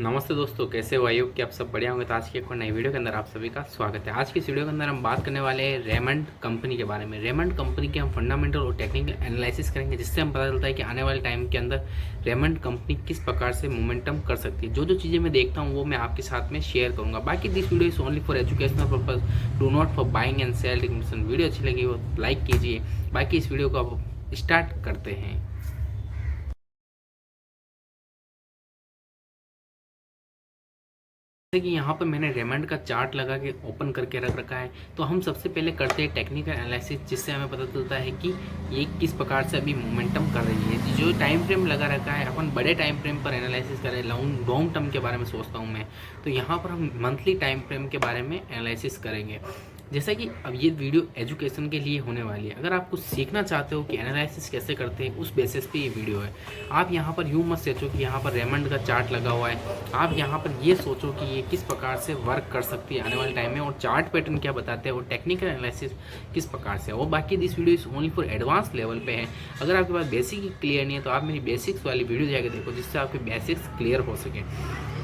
नमस्ते दोस्तों, कैसे हो? आई होप कि आप सब बढ़िया होंगे। तो आज की एक और नई वीडियो के अंदर आप सभी का स्वागत है। आज की इस वीडियो के अंदर हम बात करने वाले हैं रेमंड कंपनी के बारे में। रेमंड कंपनी के हम फंडामेंटल और टेक्निकल एनालिसिस करेंगे, जिससे हम पता चलता है कि आने वाले टाइम के अंदर रेमंड कंपनी किस प्रकार से मोमेंटम कर सकती है। जो जो चीज़ें मैं देखता हूँ वो मैं आपके साथ में शेयर करूँगा। बाकी this video is only for educational purpose, do not for buying and selling. Video अच्छी लगी हो लाइक कीजिए। बाकी इस वीडियो को अब स्टार्ट करते हैं। जैसे कि यहाँ पर मैंने रेमंड का चार्ट लगा के ओपन करके रख रखा है, तो हम सबसे पहले करते हैं टेक्निकल एनालिसिस, जिससे हमें पता चलता है कि ये किस प्रकार से अभी मोमेंटम कर रही है। जो टाइम फ्रेम लगा रखा है, अपन बड़े टाइम फ्रेम पर एनालिसिस करें, लॉन्ग टर्म के बारे में सोचता हूँ मैं, तो यहाँ पर हम मंथली टाइम फ्रेम के बारे में एनालिसिस करेंगे। जैसा कि अब ये वीडियो एजुकेशन के लिए होने वाली है। अगर आप कुछ सीखना चाहते हो कि एनालिसिस कैसे करते हैं, उस बेसिस पे ये वीडियो है। आप यहाँ पर यूँ मत सोचो कि यहाँ पर रेमंड का चार्ट लगा हुआ है। आप यहाँ पर ये सोचो कि ये किस प्रकार से वर्क कर सकती है आने वाले टाइम में, और चार्ट पैटर्न क्या बताते हैं, और टेक्निकल एनालिसिस किस प्रकार से है। और बाकी this video is only for advance level पे है। अगर आपके पास बेसिक ही क्लियर नहीं है तो आप मेरी बेसिक्स वाली वीडियो जाकर देखो, जिससे आपके बेसिक्स क्लियर हो सके।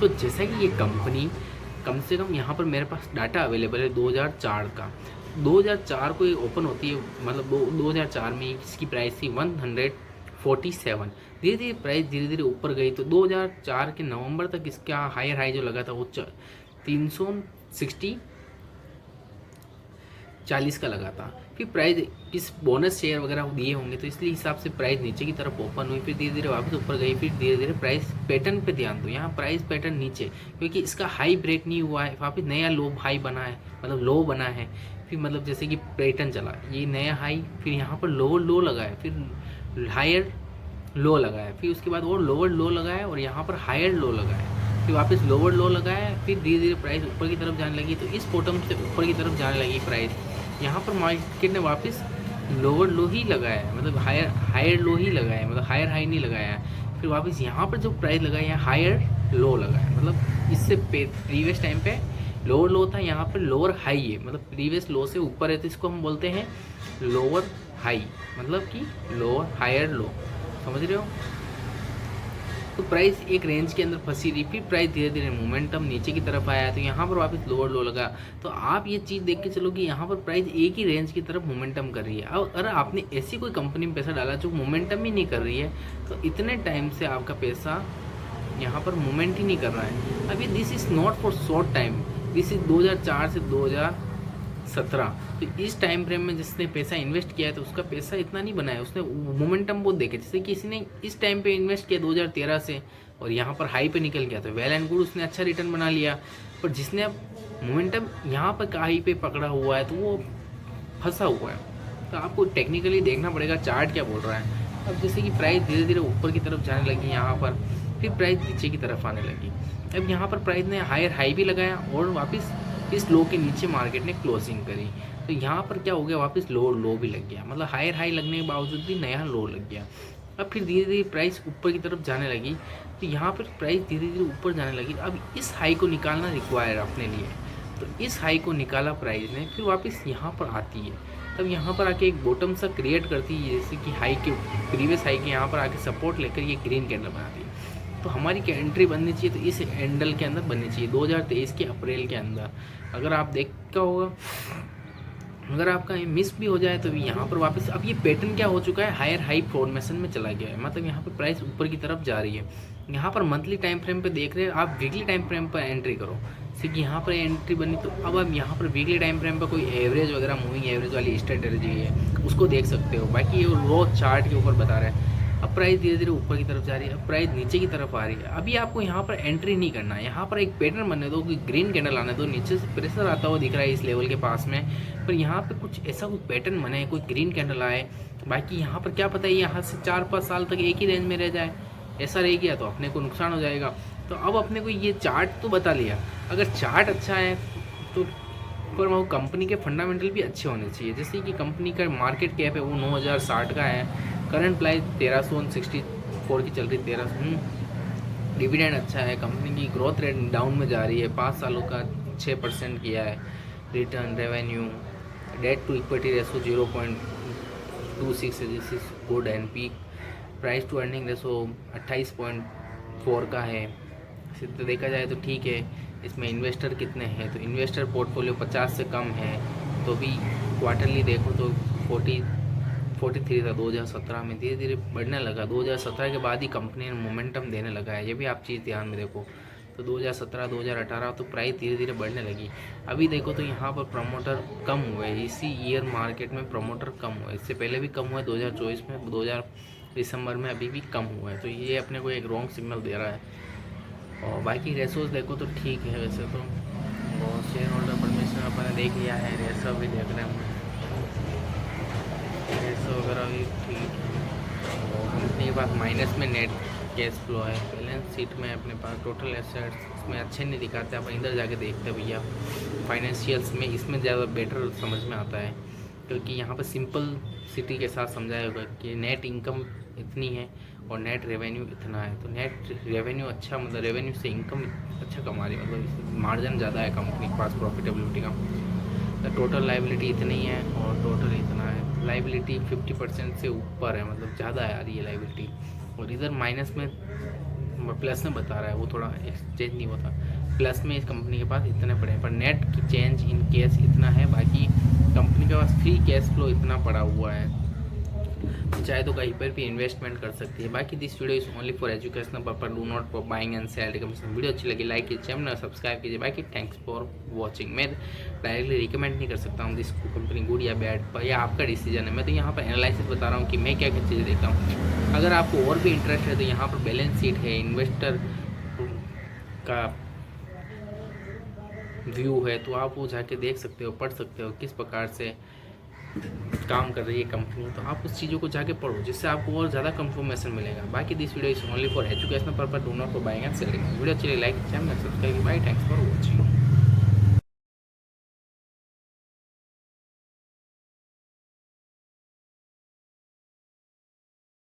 तो जैसा कि ये कंपनी कम से कम यहाँ पर मेरे पास डाटा अवेलेबल है 2004 का। 2004 को ये ओपन होती है, मतलब 2004 में इसकी प्राइस थी 147। धीरे धीरे प्राइस धीरे धीरे ऊपर गई, तो 2004 के नवंबर तक इसका हायर हाई जो लगा था वो 360 40 का लगा था। फिर प्राइस इस बोनस शेयर वगैरह दिए होंगे तो इसलिए हिसाब से प्राइस नीचे की तरफ ओपन हुई, फिर धीरे धीरे वापस ऊपर गई, फिर धीरे धीरे प्राइस पैटर्न पे ध्यान दो। यहाँ प्राइस पैटर्न नीचे, क्योंकि इसका हाई ब्रेक नहीं हुआ है, वापस नया लो हाई बना है, मतलब लो बना है। फिर मतलब जैसे कि पैटर्न चला, ये नया हाई, फिर यहाँ पर लोअर लो लगा है, फिर हायर लो लगा है, फिर उसके बाद और लोअर लो लगा है, और यहाँ पर हायर लो लगा है, फिर वापस लोअर लो लगा है, फिर धीरे धीरे प्राइस ऊपर की तरफ जाने लगी। तो इस बॉटम से ऊपर की तरफ जाने लगी प्राइस। यहाँ पर मार्केट ने वापस लोअर लो ही लगाया है, मतलब हायर लो ही लगाया है, मतलब हायर हाई नहीं लगाया है। फिर वापस यहाँ पर जो प्राइस लगाया है हायर लो लगा है, मतलब इससे प्रीवियस टाइम पे लोअर लो था, यहाँ पर लोअर हाई है, मतलब प्रीवियस लो से ऊपर है, तो इसको हम बोलते हैं लोअर हाई, मतलब कि लोअर हायर लो। समझ रहे हो? तो प्राइस एक रेंज के अंदर फंसी रही, फिर प्राइस धीरे धीरे मोमेंटम नीचे की तरफ आया, तो यहाँ पर वापस लोअर लो लगा। तो आप ये चीज़ देख के चलो कि यहाँ पर प्राइस एक ही रेंज की तरफ मोमेंटम कर रही है। अब अगर आपने ऐसी कोई कंपनी में पैसा डाला जो मोमेंटम ही नहीं कर रही है, तो इतने टाइम से आपका पैसा यहाँ पर मूवमेंट ही नहीं कर रहा है। अभी this is not for short time, this is 2004 से 2017। तो इस टाइम फ्रेम में जिसने पैसा इन्वेस्ट किया है तो उसका पैसा इतना नहीं बना है, उसने मोमेंटम बहुत देखे। जैसे किसी ने इस टाइम पे इन्वेस्ट किया 2013 से और यहाँ पर हाई पे निकल गया, तो वेल एंड गुड, उसने अच्छा रिटर्न बना लिया। पर जिसने अब मोमेंटम यहाँ पर हाई पे पकड़ा हुआ है तो वो फंसा हुआ है। तो आपको टेक्निकली देखना पड़ेगा चार्ट क्या बोल रहा है। अब जैसे कि प्राइस धीरे धीरे ऊपर की तरफ जाने लगी यहाँ पर, फिर प्राइस नीचे की तरफ आने लगी। अब यहाँ पर प्राइस ने हायर हाई भी लगाया और वापस इस लो के नीचे मार्केट ने क्लोजिंग करी। तो यहाँ पर क्या हो गया, वापस लो भी लग गया, मतलब हायर हाई लगने के बावजूद भी नया लो लग गया। अब फिर धीरे धीरे प्राइस ऊपर की तरफ जाने लगी, तो यहाँ पर प्राइस धीरे धीरे ऊपर जाने लगी। अब इस हाई को निकालना रिक्वायर अपने लिए, तो इस हाई को निकाला प्राइस ने, फिर वापस यहाँ पर आती है। तब यहाँ पर आके एक बॉटम सा क्रिएट करती है, जैसे कि हाई के प्रीवियस हाई के यहाँ पर आके सपोर्ट लेकर ये ग्रीन कैंडल बनाती है। तो हमारी एंट्री बननी चाहिए, तो इस कैंडल के अंदर बननी चाहिए 2023 के अप्रैल के अंदर। अगर आप देखा होगा, अगर आपका मिस भी हो जाए तो यहाँ पर वापस अब ये पैटर्न क्या हो चुका है, हायर हाई फॉर्मेशन में चला गया है, मतलब यहाँ पर प्राइस ऊपर की तरफ जा रही है। यहाँ पर मंथली टाइम फ्रेम पे देख रहे हैं आप, वीकली टाइम फ्रेम पर एंट्री करो। जैसे कि यहाँ पर एंट्री बनी, तो अब यहाँ पर वीकली टाइम फ्रेम पर कोई एवरेज वगैरह, मूविंग एवरेज वाली स्ट्रेटजी है, उसको देख सकते हो। बाकी ये रो चार्ट के ऊपर बता रहे हैं। अब प्राइस धीरे धीरे ऊपर की तरफ जा रही है, अब प्राइस नीचे की तरफ आ रही है। अभी आपको यहाँ पर एंट्री नहीं करना है, यहाँ पर एक पैटर्न बनने दो, कि ग्रीन कैंडल आने दो, नीचे से प्रेशर आता हुआ दिख रहा है इस लेवल के पास में, पर यहाँ पे कुछ ऐसा कुछ पैटर्न बने, कोई ग्रीन कैंडल आए। बाकी यहाँ पर क्या पता है यहाँ से 4-5 साल तक एक ही रेंज में रह जाए, ऐसा रह गया तो अपने को नुकसान हो जाएगा। तो अब अपने को ये चार्ट तो बता लिया, अगर चार्ट अच्छा है तो पर वो कंपनी के फंडामेंटल भी अच्छे होने चाहिए। जैसे कि कंपनी का मार्केट कैप है वो 9060 का है, करंट प्राइस 1364 की चल रही, 1300। डिविडेंड अच्छा है, कंपनी की ग्रोथ रेट डाउन में जा रही है, 5 सालों का 6% किया है return. Revenue, debt to equity ratio 0.26 है, this is good and peak. Price to earning ratio 28.4 का है। इसे तो देखा जाए तो ठीक है। इसमें इन्वेस्टर कितने हैं, तो इन्वेस्टर पोर्टफोलियो 50 से कम है, तो भी क्वार्टरली देखो तो 43 था 2017 में, धीरे धीरे बढ़ने लगा। 2017 के बाद ही कंपनी ने मोमेंटम देने लगा है, ये भी आप चीज़ ध्यान में देखो। तो 2017 2018 तो प्राइस धीरे धीरे बढ़ने लगी। अभी देखो तो यहाँ पर प्रमोटर कम हुए, इसी ईयर मार्केट में प्रमोटर कम हुए, इससे पहले भी कम हुए 2024 में, 2000 दिसंबर में अभी भी कम हुआ है। तो ये अपने को एक रॉन्ग सिग्नल दे रहा है। और बाकी रेसोस देखो तो ठीक है वैसे तो, और शेयर होल्डर परमिशन अपन ने देख लिया है, रेसो भी देख रहे हैं, रेसो वगैरह भी ठीक है। और कंपनी के पास माइनस में नेट कैश फ्लो है। बैलेंस शीट में अपने पास टोटल एसेट्स में अच्छे नहीं दिखाते, अपन इधर जाके देखते हैं भैया फाइनेंशियल्स में, इसमें ज़्यादा बेटर समझ में आता है, क्योंकि यहाँ पर सिंपल सिटी के साथ समझाया होगा कि नेट इनकम इतनी है और नेट रेवेन्यू इतना है। तो नेट रेवेन्यू अच्छा, मतलब रेवेन्यू से इनकम अच्छा कमा रही है, मतलब मार्जिन ज़्यादा है कंपनी के पास प्रॉफिटेबिलिटी का। तो टोटल लाइबिलिटी इतनी है और टोटल इतना है, लाइबिलिटी 50% से ऊपर है, मतलब ज़्यादा आ रही है लाइबिलिटी। और इधर माइनस में प्लस में बता रहा है, वो थोड़ा एक्सचेंज नहीं होता, प्लस में इस कंपनी के पास इतने पड़े हैं, पर नेट की चेंज इन केस इतना है, बाकी कंपनी के पास फ्री कैश फ्लो इतना पड़ा हुआ है, चाहे तो कहीं पर भी इन्वेस्टमेंट कर सकती है। बाकी this video is only for educational purpose, do not for buying and cell recommendation. Video अच्छी लगी लाइक कीजिए, चैनल सब्सक्राइब कीजिए। बाकी थैंक्स फॉर वॉचिंग। मैं डायरेक्टली रिकमेंड नहीं कर सकता हूँ दिस कंपनी गुड या बैड, पर यह आपका डिसीजन है। मैं तो यहाँ पर एनालिसिस बता रहा हूँ कि मैं क्या क्या चीज़ें देखता हूँ। अगर आपको और भी इंटरेस्ट है तो यहाँ पर बैलेंस शीट है, इन्वेस्टर का व्यू है, तो आप वो जाके देख सकते हो, पढ़ सकते हो किस प्रकार से काम कर रही है कंपनी। तो आप उस चीज़ों को जाके पढ़ो, जिससे आपको और ज़्यादा कंफर्मेशन मिलेगा। बाकी this video is only for educational purpose, do not for buying and selling. Video अच्छी like channel subscribe. Bye, thanks for watching.